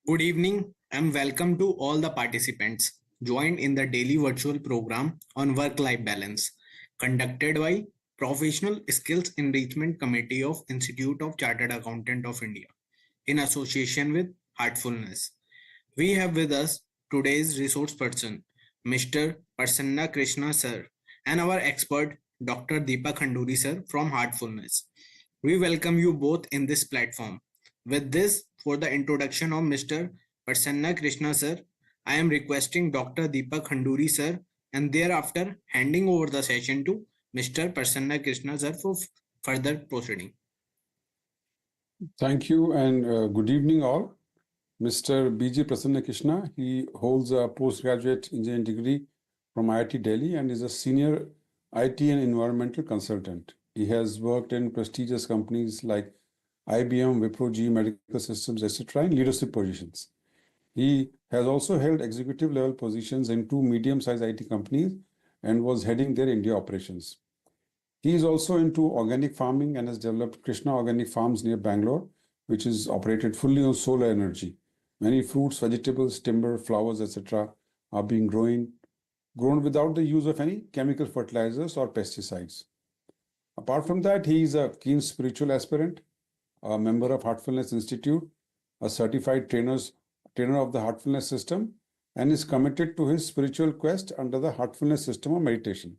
Good evening and welcome to all the participants joined in the daily virtual program on work-life balance conducted by Professional Skills Enrichment Committee of Institute of Chartered Accountant of India in association with Heartfulness. We have with us today's resource person, Mr. Prasanna Krishna sir, and our expert, Dr. Deepak Khanduri sir from Heartfulness. We welcome you both in this platform. With this, for the introduction of Mr. Prasanna Krishna sir, I am requesting Dr. Deepak Khanduri sir and thereafter handing over the session to Mr. Prasanna Krishna sir for further proceeding. Thank you and good evening all. Mr. B.J. Prasanna Krishna, he holds a postgraduate engineering degree from IIT Delhi and is a senior IT and environmental consultant. He has worked in prestigious companies like IBM, Wipro, GE Medical Systems, etc. in leadership positions. He has also held executive level positions in two medium-sized IT companies and was heading their India operations. He is also into organic farming and has developed Krishna Organic Farms near Bangalore, which is operated fully on solar energy. Many fruits, vegetables, timber, flowers, etc. are being grown without the use of any chemical fertilizers or pesticides. Apart from that, he is a keen spiritual aspirant, a member of Heartfulness Institute, a certified trainer of the Heartfulness system, and is committed to his spiritual quest under the Heartfulness system of meditation.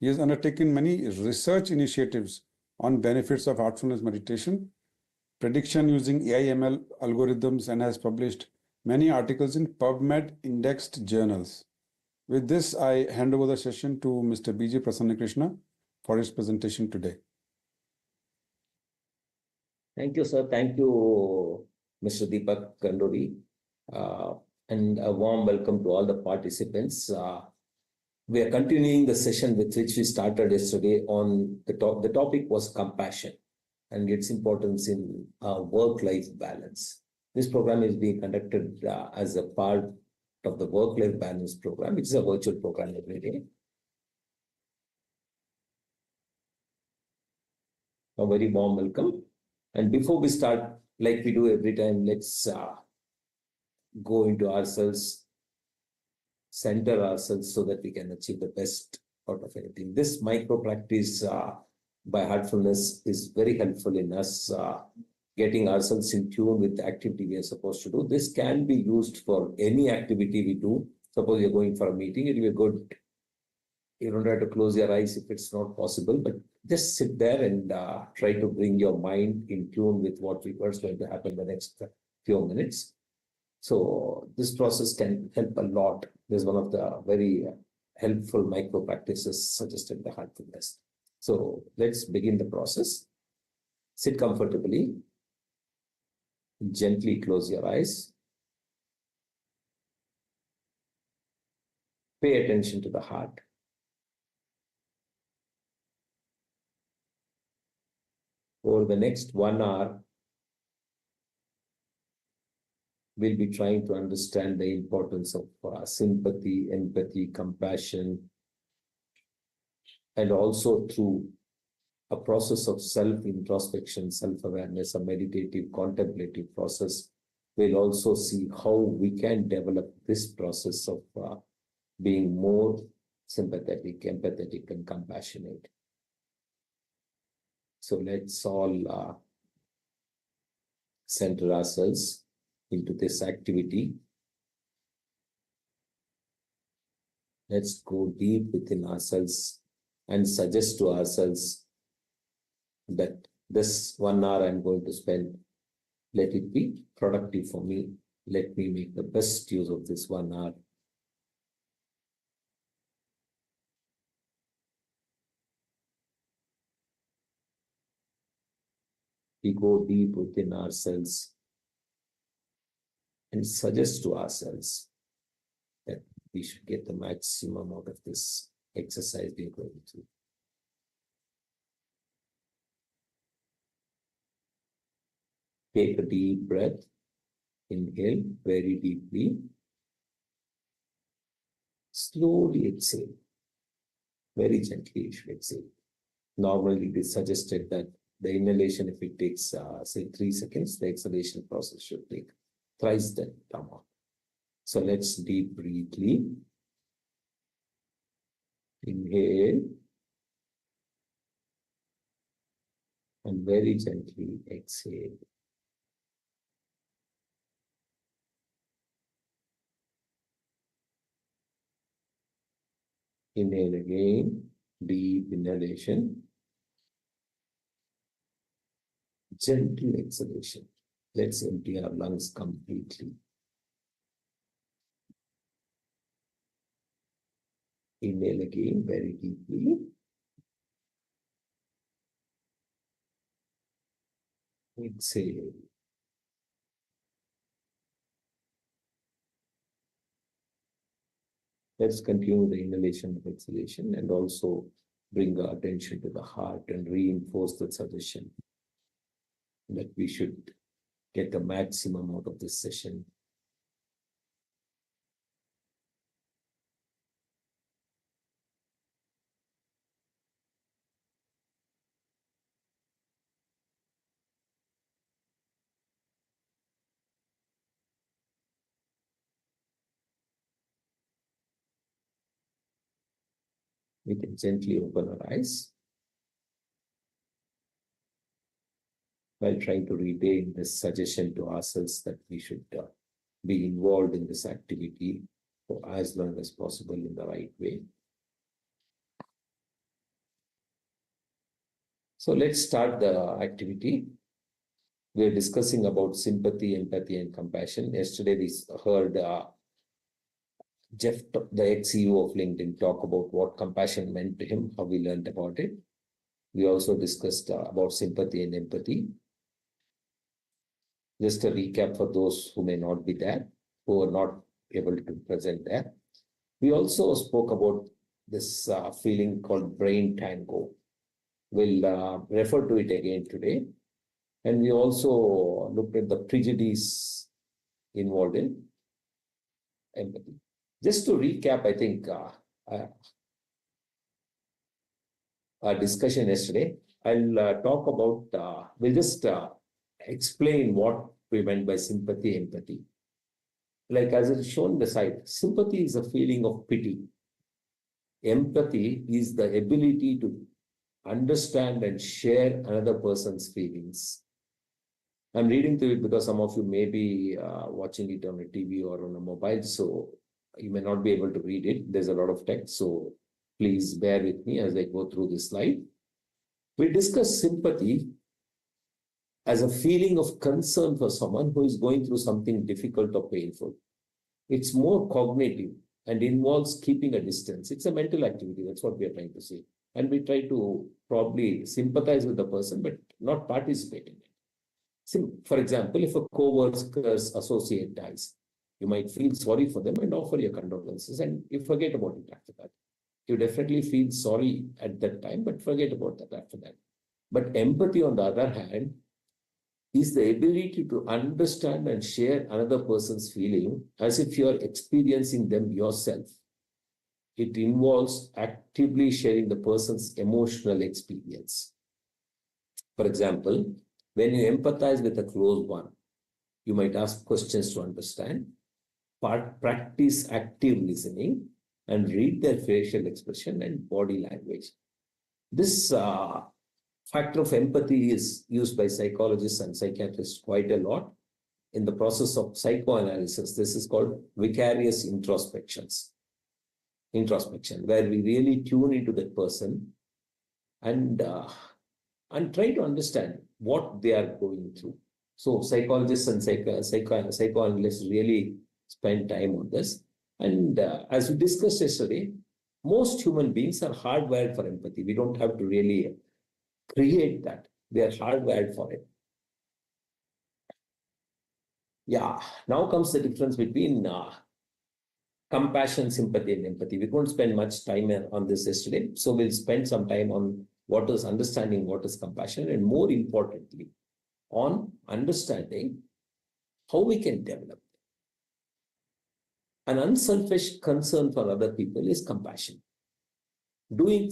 He has undertaken many research initiatives on benefits of heartfulness meditation, prediction using AI/ML algorithms, and has published many articles in PubMed indexed journals. With this, I hand over the session to Mr. B.J. Prasanna Krishna for his presentation today. Thank you, sir. Thank you, Mr. Deepak Khanduri. And a warm welcome to all the participants. We are continuing the session with which we started yesterday on the topic was compassion and its importance in work-life balance. This program is being conducted as a part of the work-life balance program, which is a virtual program every day. A very warm welcome. And before we start, like we do every time, let's go into ourselves, center ourselves so that we can achieve the best out of anything. This micro practice by Heartfulness is very helpful in us getting ourselves in tune with the activity we are supposed to do. This can be used for any activity we do. Suppose you're going for a meeting, it will be good. You don't have to close your eyes if it's not possible, but just sit there and try to bring your mind in tune with what is going to happen the next few minutes. So this process can help a lot. This is one of the very helpful micro practices suggested by Heartfulness. So let's begin the process. Sit comfortably. Gently close your eyes. Pay attention to the heart. Over the next 1 hour, we'll be trying to understand the importance of sympathy, empathy, compassion, and also through a process of self-introspection, self-awareness, a meditative, contemplative process. We'll also see how we can develop this process of being more sympathetic, empathetic, and compassionate. So let's all center ourselves into this activity. Let's go deep within ourselves and suggest to ourselves that this 1 hour I'm going to spend, let it be productive for me. Let me make the best use of this 1 hour. We go deep within ourselves and suggest to ourselves that we should get the maximum out of this exercise we are going through. Take a deep breath. Inhale very deeply. Slowly exhale. Very gently you should exhale. Normally it is suggested that the inhalation, if it takes, say 3 seconds, the exhalation process should take thrice that amount. So let's deep breathly. Inhale. And very gently exhale. Inhale again, deep inhalation. Gentle exhalation. Let's empty our lungs completely. Inhale again very deeply. Exhale. Let's continue the inhalation and exhalation and also bring our attention to the heart and reinforce the suggestion that we should get the maximum out of this session. We can gently open our eyes while trying to retain this suggestion to ourselves that we should be involved in this activity for as long as possible in the right way. So let's start the activity. We are discussing about sympathy, empathy, and compassion. Yesterday we heard Jeff, the ex-CEO of LinkedIn, talk about what compassion meant to him, how we learned about it. We also discussed about sympathy and empathy. Just a recap for those who may not be there, who are not able to present there. We also spoke about this feeling called brain tango. We'll refer to it again today. And we also looked at the prejudice involved in empathy. Just to recap, I think our discussion yesterday, I'll talk about, we'll just explain what we meant by sympathy, empathy. Like as it's shown in the side, sympathy is a feeling of pity. Empathy is the ability to understand and share another person's feelings. I'm reading through it because some of you may be watching it on a TV or on a mobile, so you may not be able to read it. There's a lot of text, so please bear with me as I go through this slide. We discuss sympathy as a feeling of concern for someone who is going through something difficult or painful. It's more cognitive and involves keeping a distance. It's a mental activity. That's what we are trying to say. And we try to probably sympathize with the person, but not participate in it. For example, if a co-worker's associate dies, you might feel sorry for them and offer your condolences, and you forget about it after that. You definitely feel sorry at that time, but forget about that after that. But empathy, on the other hand, is the ability to understand and share another person's feeling as if you're experiencing them yourself. It involves actively sharing the person's emotional experience. For example, when you empathize with a close one, you might ask questions to understand, practice active listening, and read their facial expression and body language. This factor of empathy is used by psychologists and psychiatrists quite a lot in the process of psychoanalysis. This is called vicarious introspection, where we really tune into that person and try to understand what they are going through. So psychologists and psychoanalysts really spend time on this. And as we discussed yesterday, most human beings are hardwired for empathy. We don't have to really create that. They are hardwired for it. Yeah, now comes the difference between compassion, sympathy, and empathy. We won't spend much time on this yesterday. So we'll spend some time on what is understanding what is compassion, and more importantly, on understanding how we can develop. An unselfish concern for other people is compassion. Doing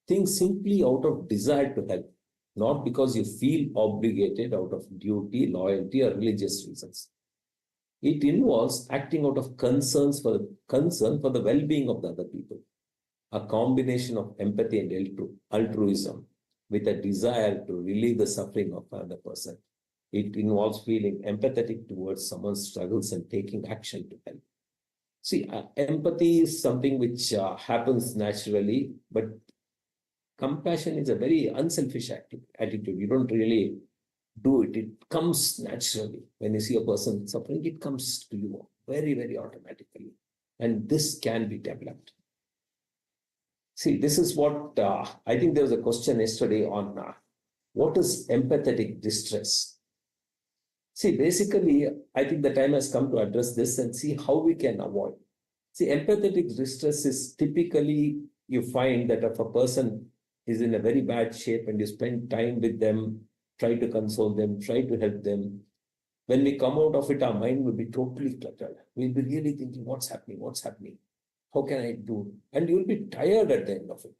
things simply out of desire to help, not because you feel obligated out of duty, loyalty, or religious reasons. It involves acting out of concern for the well-being of the other people. A combination of empathy and altruism with a desire to relieve the suffering of another person. It involves feeling empathetic towards someone's struggles and taking action to help. See, empathy is something which happens naturally, but compassion is a very unselfish attitude. You don't really do it. It comes naturally. When you see a person suffering, it comes to you very, very automatically. And this can be developed. See, this is what I think there was a question yesterday on what is empathetic distress? See, basically, I think the time has come to address this and see how we can avoid. See, empathetic distress is typically, you find that if a person is in a very bad shape and you spend time with them, try to console them, try to help them, when we come out of it, our mind will be totally cluttered. We'll be really thinking, what's happening? What's happening? How can I do? And you'll be tired at the end of it.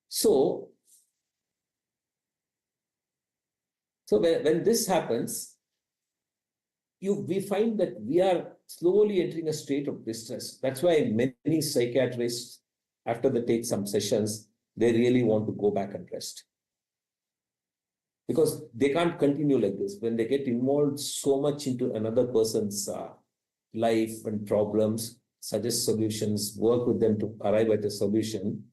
So when this happens, we find that we are slowly entering a state of distress. That's why many psychiatrists, after they take some sessions, they really want to go back and rest. Because they can't continue like this. When they get involved so much into another person's life and problems, suggest solutions, work with them to arrive at a solution,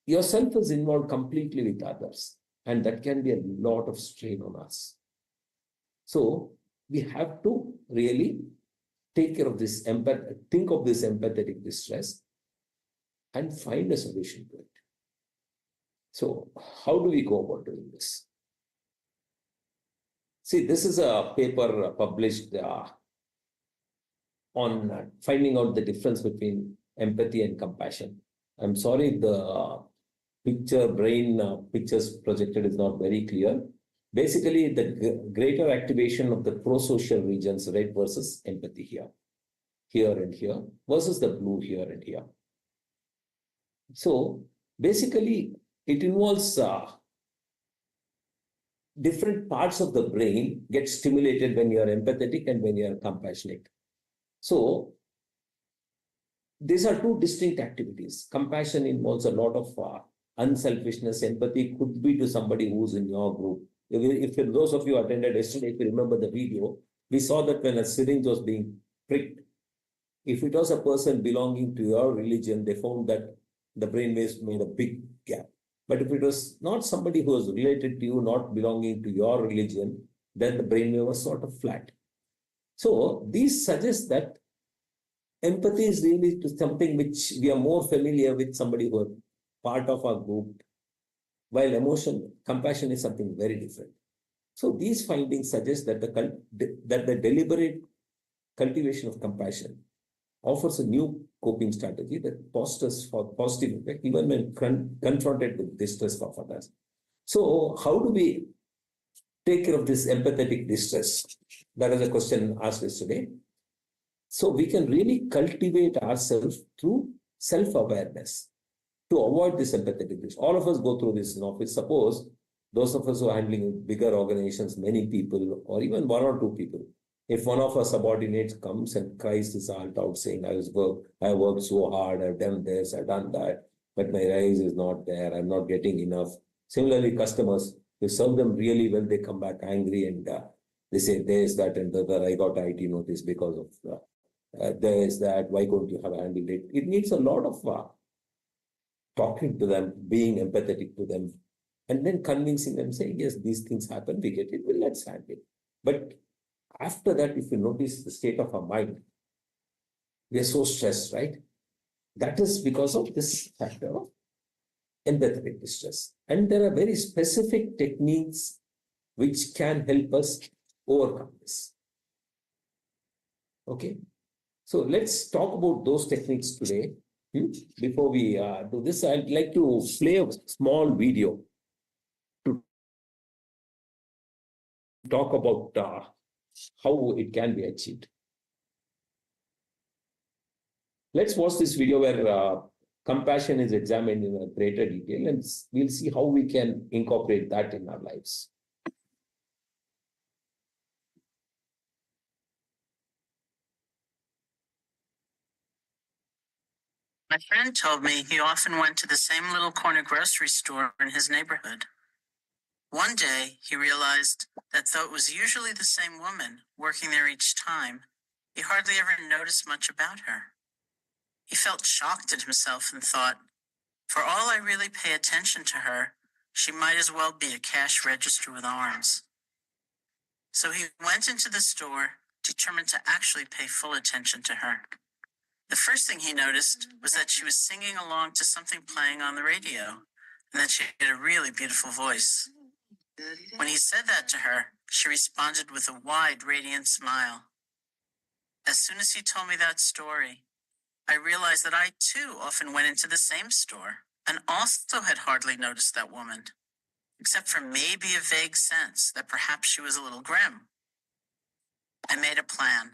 yourself is involved completely with others. And that can be a lot of strain on us. So we have to really take care of this, think of this empathetic distress and find a solution to it. So how do we go about doing this? See, this is a paper published on finding out the difference between empathy and compassion. I'm sorry, the pictures projected is not very clear. Basically, the greater activation of the pro-social regions, right, versus empathy here and here, versus the blue here and here. So basically, it involves different parts of the brain get stimulated when you are empathetic and when you are compassionate. So these are two distinct activities. Compassion involves a lot of unselfishness. Empathy could be to somebody who's in your group. If those of you attended yesterday, if you remember the video, we saw that when a syringe was being pricked, if it was a person belonging to your religion, they found that the brainwaves made a big gap. But if it was not somebody who was related to you, not belonging to your religion, then the brainwave was sort of flat. So these suggest that empathy is really something which we are more familiar with somebody who are part of our group, while compassion is something very different. So these findings suggest that the deliberate cultivation of compassion offers a new coping strategy that fosters for positive effect even when confronted with distress of others. So how do we take care of this empathetic distress? That is a question asked yesterday. So we can really cultivate ourselves through self-awareness to avoid this empathetic distress. All of us go through this in office. Suppose those of us who are handling bigger organizations, many people, or even one or two people, if one of our subordinates comes and cries this out saying, I worked so hard, I've done this, I've done that, but my rise is not there, I'm not getting enough. Similarly, customers, you serve them really well, they come back angry and they say, there's that and the other, I got IT notice because of there's that, why couldn't you have handled it? It needs a lot of talking to them, being empathetic to them, and then convincing them, saying, yes, these things happen, we get it, well, let's handle it. But after that, if you notice the state of our mind, we are so stressed, right? That is because of this factor of empathetic distress. And there are very specific techniques which can help us overcome this. Okay, so let's talk about those techniques today. Before we do this, I'd like to play a small video to talk about how it can be achieved. Let's watch this video where compassion is examined in a greater detail, and we'll see how we can incorporate that in our lives. My friend told me he often went to the same little corner grocery store in his neighborhood. One day, he realized that though it was usually the same woman working there each time, he hardly ever noticed much about her. He felt shocked at himself and thought, for all I really pay attention to her, she might as well be a cash register with arms. So he went into the store, determined to actually pay full attention to her. The first thing he noticed was that she was singing along to something playing on the radio, and that she had a really beautiful voice. When he said that to her, she responded with a wide, radiant smile. As soon as he told me that story, I realized that I too often went into the same store and also had hardly noticed that woman, except for maybe a vague sense that perhaps she was a little grim. I made a plan.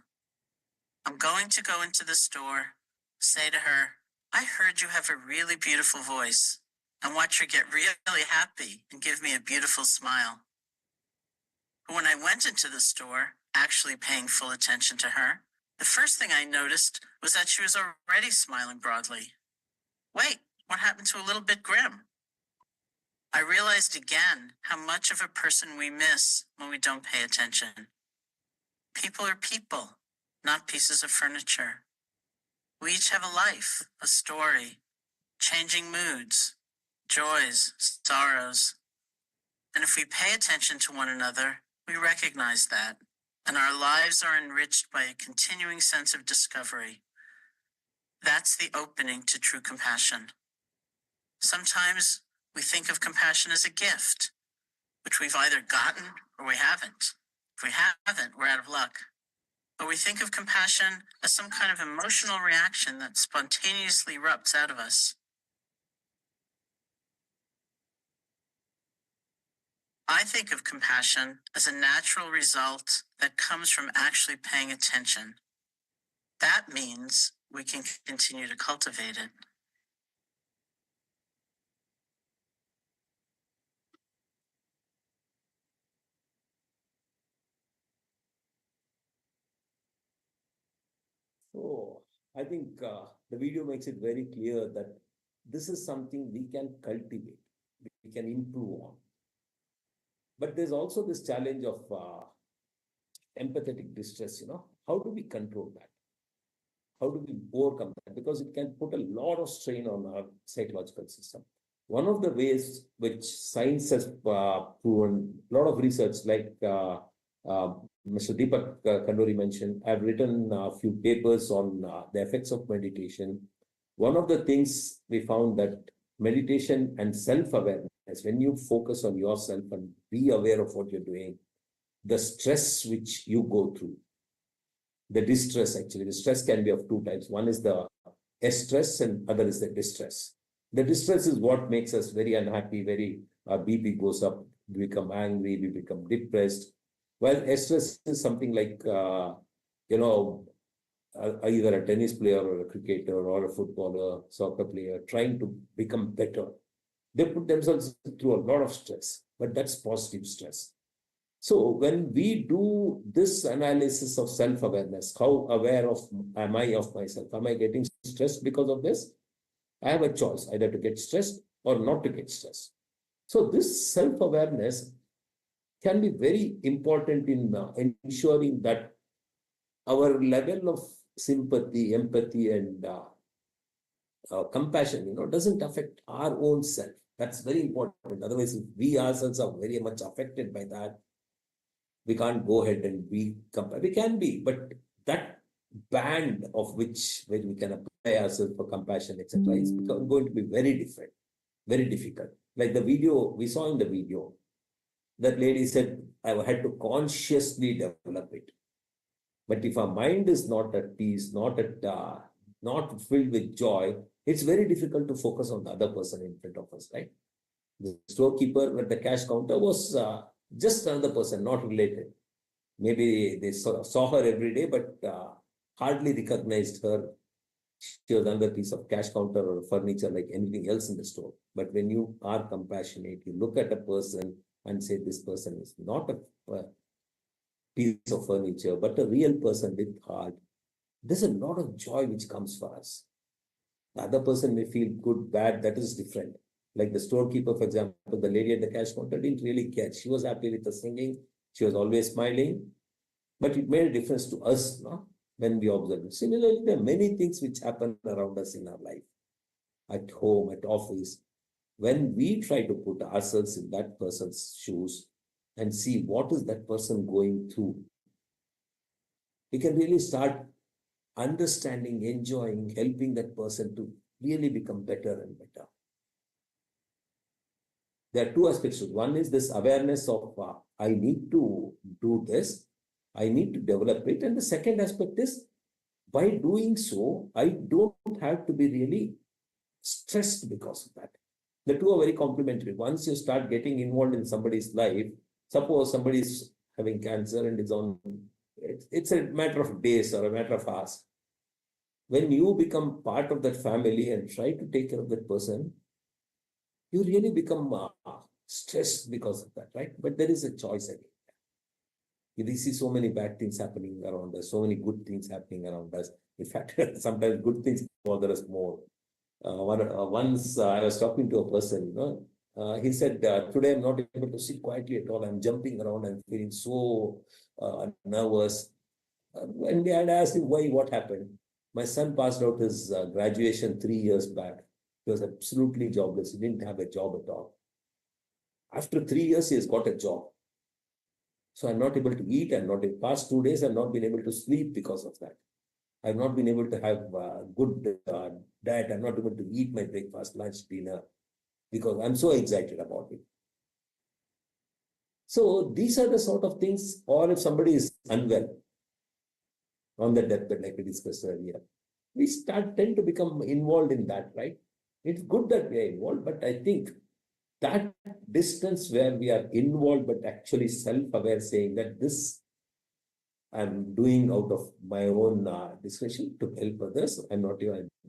I'm going to go into the store, say to her, I heard you have a really beautiful voice, and watch her get really happy and give me a beautiful smile. But when I went into the store, actually paying full attention to her, the first thing I noticed was that she was already smiling broadly. Wait, what happened to a little bit grim? I realized again how much of a person we miss when we don't pay attention. People are people, not pieces of furniture. We each have a life, a story, changing moods, joys, sorrows. And if we pay attention to one another, we recognize that, and our lives are enriched by a continuing sense of discovery. That's the opening to true compassion. Sometimes we think of compassion as a gift, which we've either gotten or we haven't. If we haven't, we're out of luck. But we think of compassion as some kind of emotional reaction that spontaneously erupts out of us. I think of compassion as a natural result that comes from actually paying attention. That means we can continue to cultivate it. So I think the video makes it very clear that this is something we can cultivate, we can improve on. But there's also this challenge of empathetic distress, How do we control that? How do we overcome that? Because it can put a lot of strain on our psychological system. One of the ways which science has proven, a lot of research, like Mr. Deepak Kandori mentioned, I've written a few papers on the effects of meditation. One of the things we found that meditation and self-awareness, when you focus on yourself and be aware of what you're doing, the stress which you go through, the distress, actually, the stress can be of two types. One is the stress and other is the distress. The distress is what makes us very unhappy, very BP goes up, we become angry, we become depressed. Well, stress is something like, either a tennis player or a cricketer or a footballer, soccer player, trying to become better. They put themselves through a lot of stress, but that's positive stress. So when we do this analysis of self-awareness, how aware am I of myself? Am I getting stressed because of this? I have a choice, either to get stressed or not to get stressed. So this self-awareness can be very important in ensuring that our level of sympathy, empathy, and compassion, doesn't affect our own self. That's very important. Otherwise, if we ourselves are very much affected by that, we can't go ahead and be compared. We can be, but that band of where we can apply ourselves for compassion, etc., is going to be very different, very difficult. Like the video, we saw in the video, that lady said, I had to consciously develop it. But if our mind is not at peace, not filled with joy, it's very difficult to focus on the other person in front of us, right? The storekeeper at the cash counter was just another person, not related. Maybe they saw her every day, but hardly recognized her. She was another piece of cash counter or furniture like anything else in the store. But when you are compassionate, you look at a person and say, this person is not a piece of furniture, but a real person with heart. There's a lot of joy which comes for us. The other person may feel good, bad, that is different. Like the storekeeper, for example, the lady at the cash counter didn't really care. She was happy with the singing. She was always smiling. But it made a difference to us, no? When we observe it. Similarly, there are many things which happen around us in our life, at home, at office. When we try to put ourselves in that person's shoes and see what is that person going through, we can really start understanding, enjoying, helping that person to really become better and better. There are two aspects to it. One is this awareness of I need to do this, I need to develop it. And the second aspect is by doing so, I don't have to be really stressed because of that. The two are very complementary. Once you start getting involved in somebody's life, suppose somebody is having cancer and is on, it's a matter of days or a matter of hours. When you become part of that family and try to take care of that person, you really become stressed because of that, right? But there is a choice again. We see so many bad things happening around us, so many good things happening around us. In fact, sometimes good things bother us more. Once I was talking to a person, he said, today I'm not able to sit quietly at all. I'm jumping around. I'm feeling so nervous. And I asked him why, what happened. My son passed out his graduation 3 years back. He was absolutely jobless. He didn't have a job at all. After 3 years, he has got a job. So I'm not able to eat. I'm not, in past 2 days, I've not been able to sleep because of that. I've not been able to have good diet. I'm not able to eat my breakfast, lunch, dinner, because I'm so excited about it. So these are the sort of things, or if somebody is unwell on the deathbed, like we discussed earlier, we tend to become involved in that, right? It's good that we are involved, but I think that distance where we are involved, but actually self-aware, saying that this I'm doing out of my own discretion to help others. I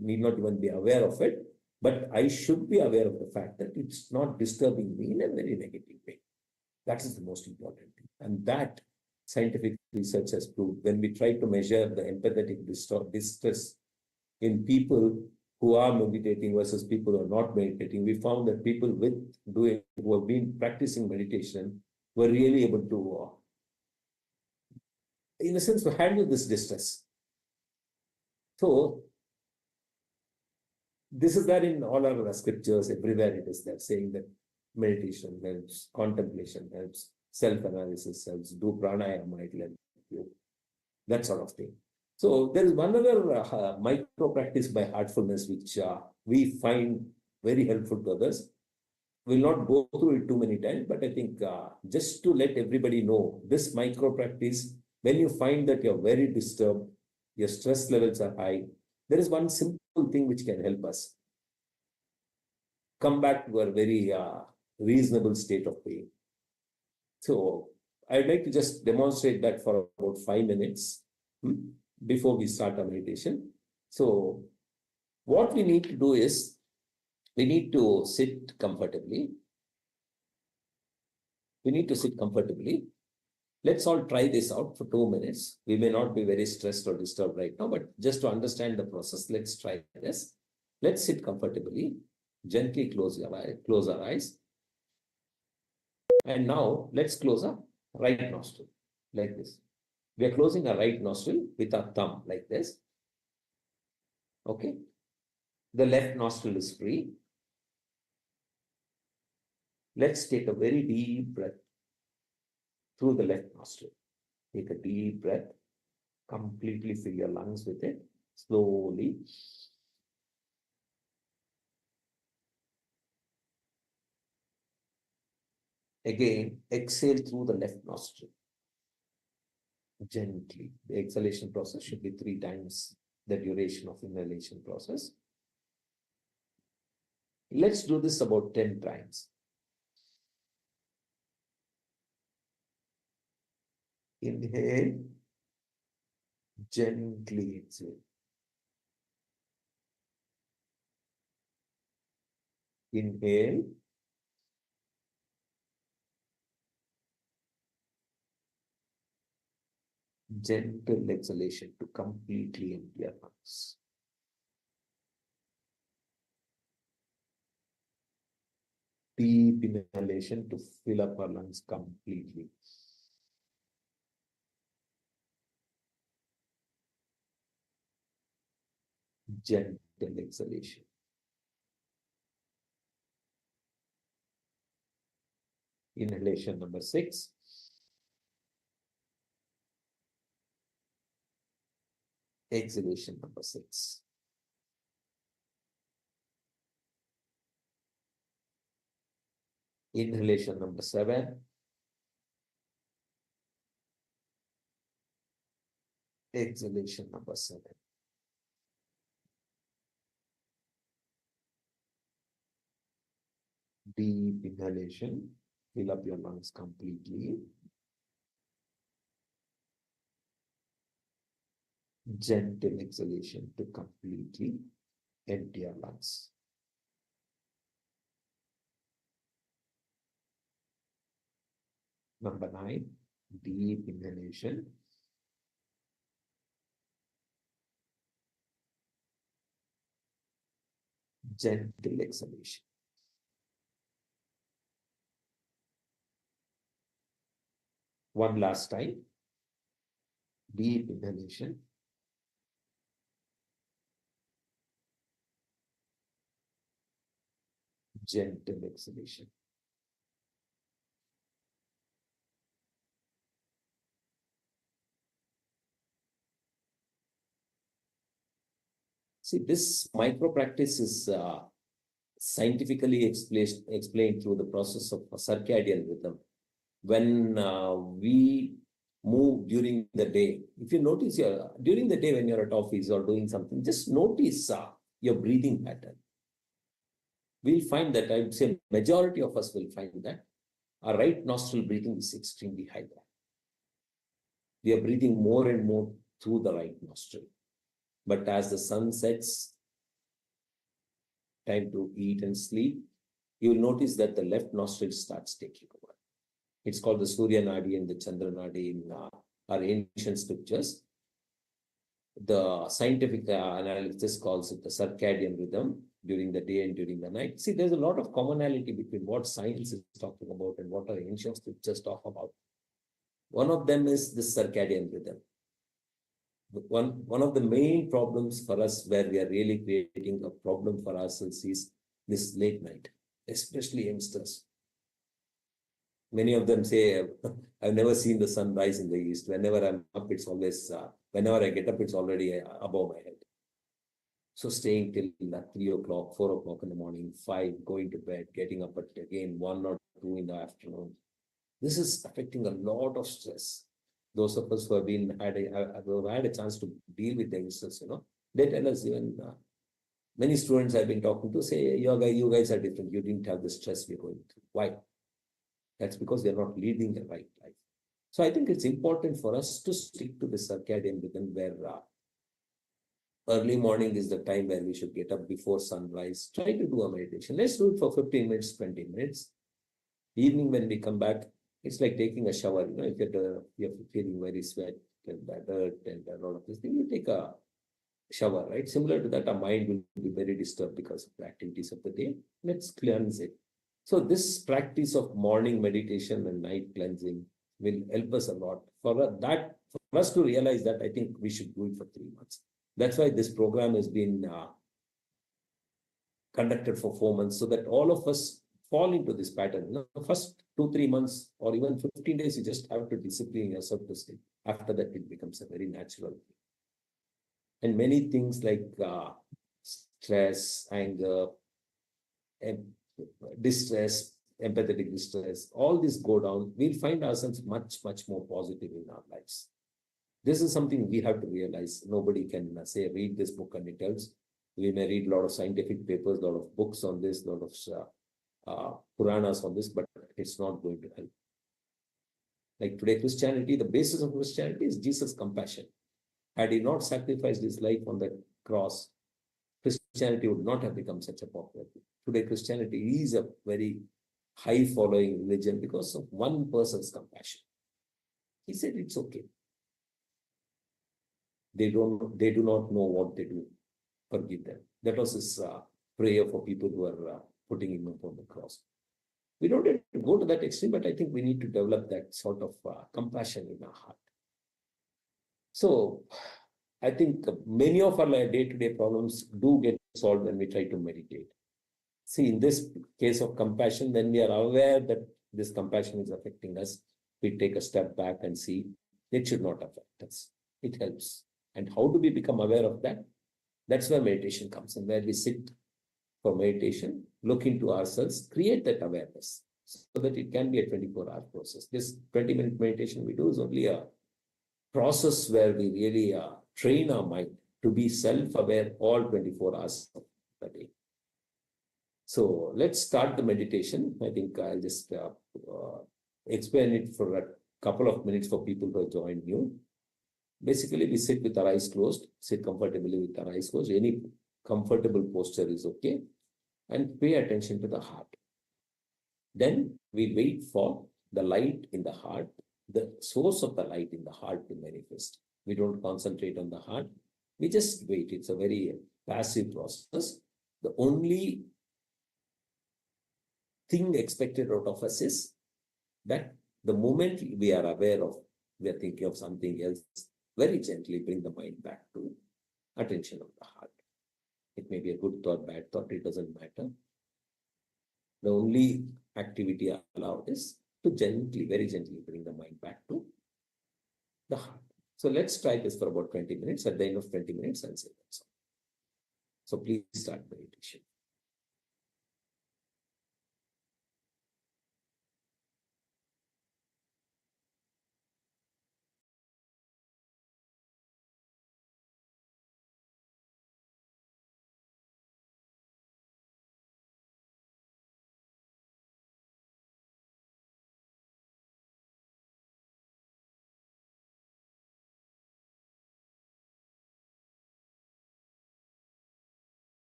need not even be aware of it, but I should be aware of the fact that it's not disturbing me in a very negative way. That is the most important thing. And that scientific research has proved when we try to measure the empathetic distress in people who are meditating versus people who are not meditating, we found that people who have been practicing meditation were really able to in a sense, to handle this distress. So, this is there in all our scriptures, everywhere it is there, saying that meditation helps, contemplation helps, self-analysis helps, do pranayama, it will help you, that sort of thing. So, there is one other micro practice by heartfulness, which we find very helpful to others. We'll not go through it too many times, but I think just to let everybody know, this micro practice, when you find that you're very disturbed, your stress levels are high, there is one simple thing which can help us come back to a very reasonable state of being. So I'd like to just demonstrate that for about 5 minutes before we start our meditation. So what we need to do is, we need to sit comfortably. We need to sit comfortably. Let's all try this out for 2 minutes. We may not be very stressed or disturbed right now, but just to understand the process, let's try this. Let's sit comfortably. Gently close our eyes. And now let's close our right nostril like this. We are closing our right nostril with our thumb like this. Okay. The left nostril is free. Let's take a very deep breath through the left nostril. Take a deep breath. Completely fill your lungs with it. Slowly. Again, exhale through the left nostril. Gently. The exhalation process should be 3 times the duration of inhalation process. Let's do this about 10 times. Inhale. Gently exhale. Inhale. Gentle exhalation to completely empty your lungs. Deep inhalation to fill up our lungs completely. Gentle exhalation. Inhalation number 6. Exhalation number 6. Inhalation number 7. Exhalation number 7. Deep inhalation, fill up your lungs completely. Gentle exhalation to completely empty your lungs. Number 9, deep inhalation. Gentle exhalation. One last time. Deep inhalation. Gentle exhalation. See, this micro practice is scientifically explained through the process of circadian rhythm. When we move during the day, if you notice during the day when you're at office or doing something, just notice your breathing pattern. We'll find that, I would say majority of us will find that our right nostril breathing is extremely high. We are breathing more and more through the right nostril. But as the sun sets, time to eat and sleep, you will notice that the left nostril starts taking over. It's called the Surya Nadi and the Chandra Nadi in our ancient scriptures. The scientific analysis calls it the circadian rhythm during the day and during the night. See, there's a lot of commonality between what science is talking about and what our ancient scriptures talk about. One of them is the circadian rhythm. One of the main problems for us where we are really creating a problem for ourselves is this late night, especially youngsters. Many of them say, I've never seen the sun rise in the east. Whenever I'm up, it's always, whenever I get up, it's already above my head. So staying till 3 o'clock, 4 o'clock in the morning, 5, going to bed, getting up at again 1 or 2 in the afternoon. This is affecting a lot of stress. Those of us who have had a chance to deal with the youngsters, they tell us, even many students I've been talking to say, you guys are different. You didn't have the stress we're going through. Why? That's because they're not leading the right life. So I think it's important for us to stick to the circadian rhythm where early morning is the time where we should get up before sunrise. Try to do a meditation. Let's do it for 15 minutes, 20 minutes. Evening when we come back, it's like taking a shower. If you're feeling very sweat and dirt and a lot of this thing, you take a shower, right? Similar to that, our mind will be very disturbed because of the activities of the day. Let's cleanse it. So this practice of morning meditation and night cleansing will help us a lot. For us to realize that, I think we should do it for 3 months. That's why this program has been conducted for 4 months, so that all of us fall into this pattern. First 2-3 months or even 15 days, you just have to discipline yourself to stay. After that, it becomes a very natural thing. And many things like stress, anger, distress, empathetic distress, all this go down, we'll find ourselves much, much more positive in our lives. This is something we have to realize. Nobody can say, read this book and it helps. We may read a lot of scientific papers, a lot of books on this, a lot of Puranas on this, but it's not going to help. Like today, Christianity, the basis of Christianity is Jesus' compassion. Had he not sacrificed his life on the cross, Christianity would not have become such a popular thing. Today, Christianity is a very high following religion because of one person's compassion. He said it's okay. They do not know what they do. Forgive them. That was his prayer for people who are putting him upon the cross. We don't have to go to that extreme, but I think we need to develop that sort of compassion in our heart. So I think many of our day-to-day problems do get solved when we try to meditate. See, in this case of compassion, when we are aware that this compassion is affecting us, we take a step back and see it should not affect us. It helps. And how do we become aware of that? That's where meditation comes in, where we sit for meditation, look into ourselves, create that awareness so that it can be a 24-hour process. This 20-minute meditation we do is only a process where we really train our mind to be self-aware all 24 hours of the day. So let's start the meditation. I think I'll just explain it for a couple of minutes for people who have joined new. Basically, we sit with our eyes closed, sit comfortably with our eyes closed. Any comfortable posture is okay. And pay attention to the heart. Then we wait for the light in the heart, the source of the light in the heart to manifest. We don't concentrate on the heart. We just wait. It's a very passive process. The only thing expected out of us is that the moment we are aware of, we are thinking of something else, very gently bring the mind back to attention of the heart. It may be a good thought, bad thought, it doesn't matter. The only activity allowed is to gently, very gently bring the mind back to the heart. So let's try this for about 20 minutes. At the end of 20 minutes, I'll say that's all. So please start meditation.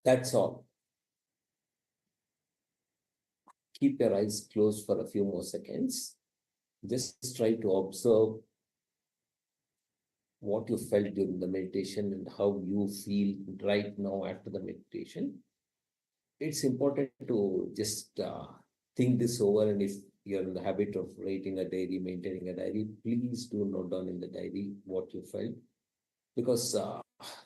That's all. Keep your eyes closed for a few more seconds. Just try to observe what you felt during the meditation and how you feel right now after the meditation. It's important to just think this over, and if you're in the habit of writing a diary, maintaining a diary, please do note down in the diary what you felt, because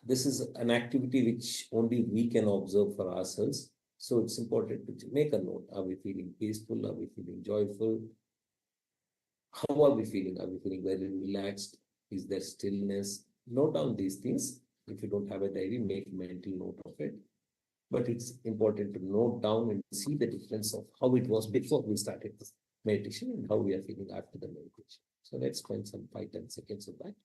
this is an activity which only we can observe for ourselves. So it's important to make a note. Are we feeling peaceful? Are we feeling joyful? How are we feeling? Are we feeling very relaxed? Is there stillness? Note down these things. If you don't have a diary, make mental note of it. But it's important to note down and see the difference of how it was before we started this meditation and how we are feeling after the meditation. So let's spend some 5-10 seconds of that.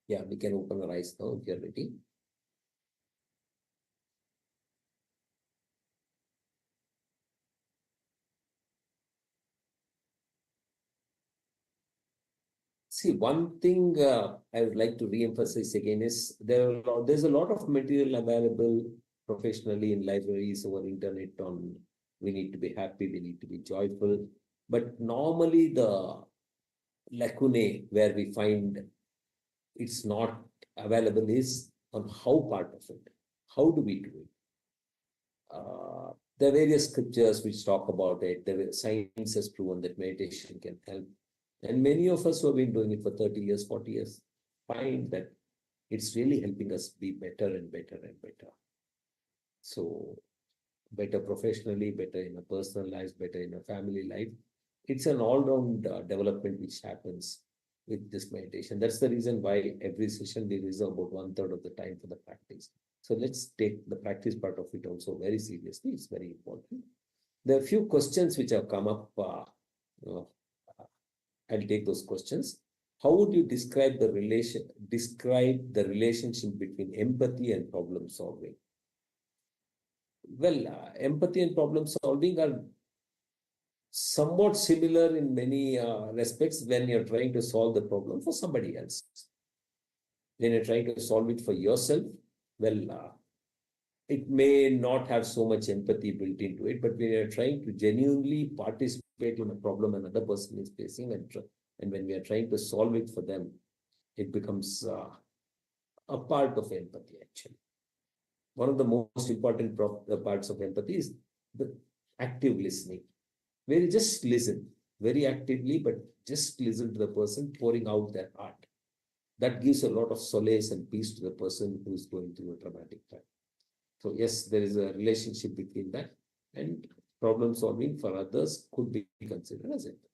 Yeah, we can open our eyes now if you're ready. See, one thing I would like to re-emphasize again is there's a lot of material available professionally in libraries, over internet, on we need to be happy, we need to be joyful. But normally the lacunae where we find it's not available is on how part of it. How do we do it? There are various scriptures which talk about it. Science has proven that meditation can help. And many of us who have been doing it for 30 years, 40 years, find that it's really helping us be better and better and better. So, better professionally, better in a personal life, better in a family life. It's an all-round development which happens with this meditation. That's the reason why every session we reserve about 1/3 of the time for the practice. So let's take the practice part of it also very seriously. It's very important. There are a few questions which have come up. I'll take those questions. How would you describe the relationship between empathy and problem solving? Well, empathy and problem solving are somewhat similar in many respects when you're trying to solve the problem for somebody else. When you're trying to solve it for yourself, well, it may not have so much empathy built into it, but when you're trying to genuinely participate in a problem another person is facing, and when we are trying to solve it for them, it becomes a part of empathy, actually. One of the most important parts of empathy is the active listening, where you just listen very actively, but just listen to the person pouring out their heart. That gives a lot of solace and peace to the person who is going through a traumatic time. So yes, there is a relationship between that, and problem solving for others could be considered as empathy.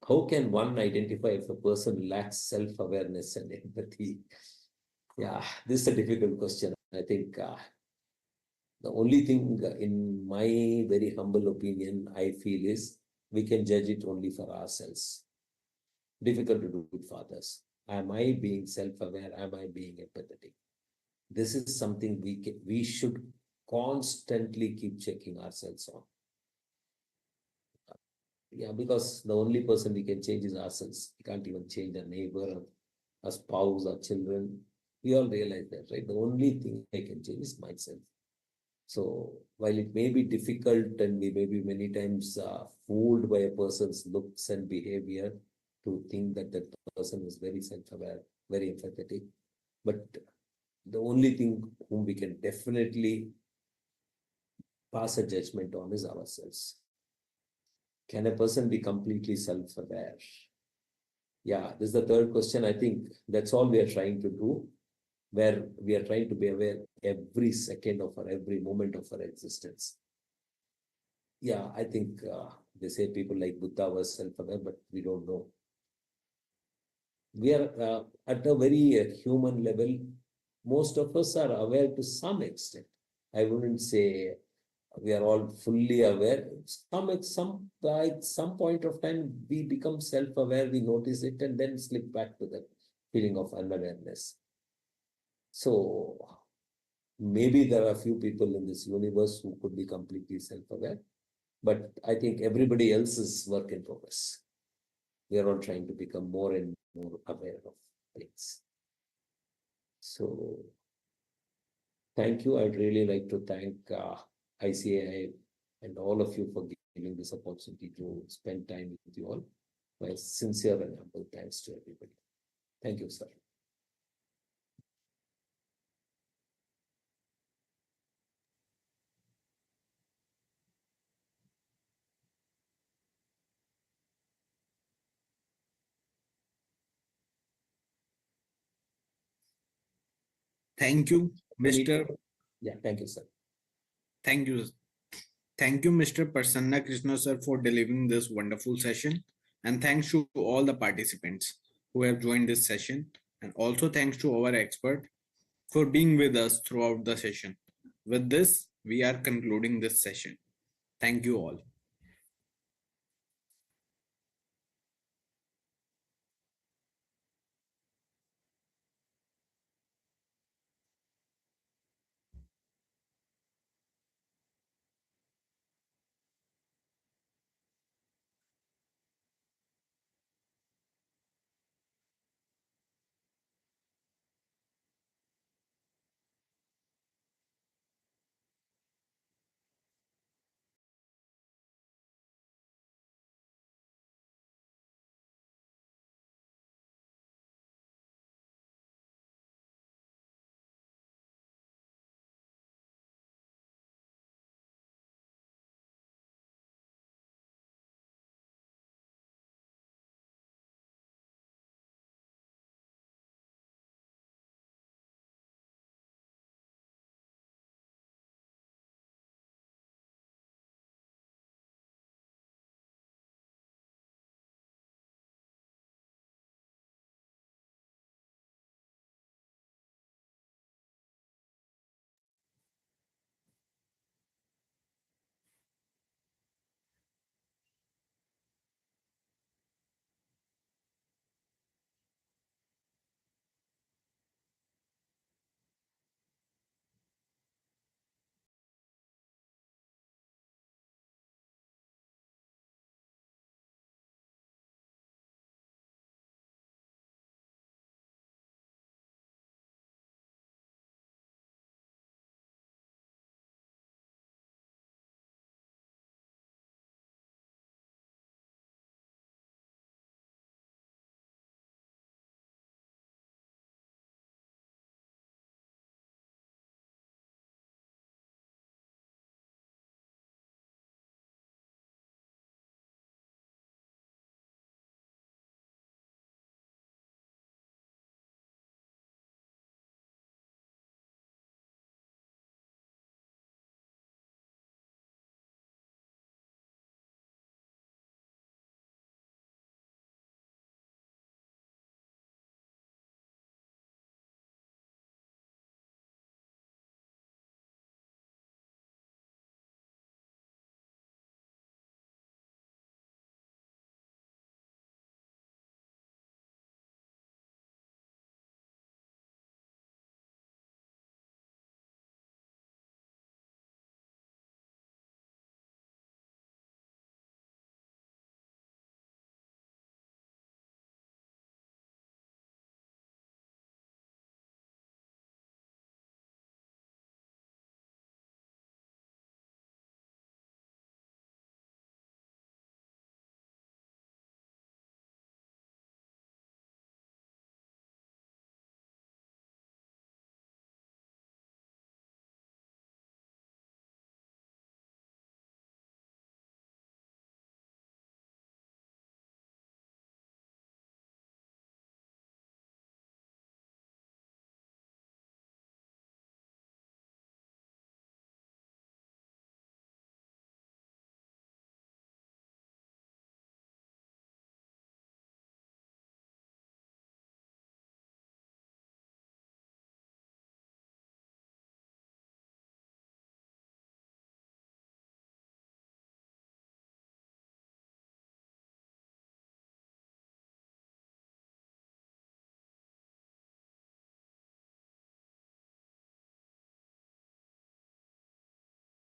How can one identify if a person lacks self-awareness and empathy? Yeah, this is a difficult question. I think the only thing, in my very humble opinion, I feel is we can judge it only for ourselves. Difficult to do it for others. Am I being self-aware? Am I being empathetic? This is something we should constantly keep checking ourselves on. Yeah, because the only person we can change is ourselves. We can't even change our neighbor, our spouse, our children. We all realize that, right? The only thing I can change is myself. So while it may be difficult and we may be many times fooled by a person's looks and behavior to think that that person is very self-aware, very empathetic, but the only thing whom we can definitely pass a judgment on is ourselves. Can a person be completely self-aware? Yeah, this is the third question. I think that's all we are trying to do, where we are trying to be aware every second of our, every moment of our existence. Yeah, I think they say people like Buddha was self-aware, but we don't know. We are at a very human level. Most of us are aware to some extent. I wouldn't say we are all fully aware. At some point of time, we become self-aware, we notice it, and then slip back to the feeling of unawareness. So maybe there are a few people in this universe who could be completely self-aware, but I think everybody else is work in progress. We are all trying to become more and more aware of things. So thank you. I'd really like to thank ICAI and all of you for giving this opportunity to spend time with you all. My sincere and humble thanks to everybody. Thank you, sir. Thank you, Mr. Yeah, thank you, sir. Thank you. Thank you, Mr. Prasanna Krishna sir, for delivering this wonderful session. And thanks to all the participants who have joined this session. And also thanks to our expert for being with us throughout the session. With this, we are concluding this session. Thank you all.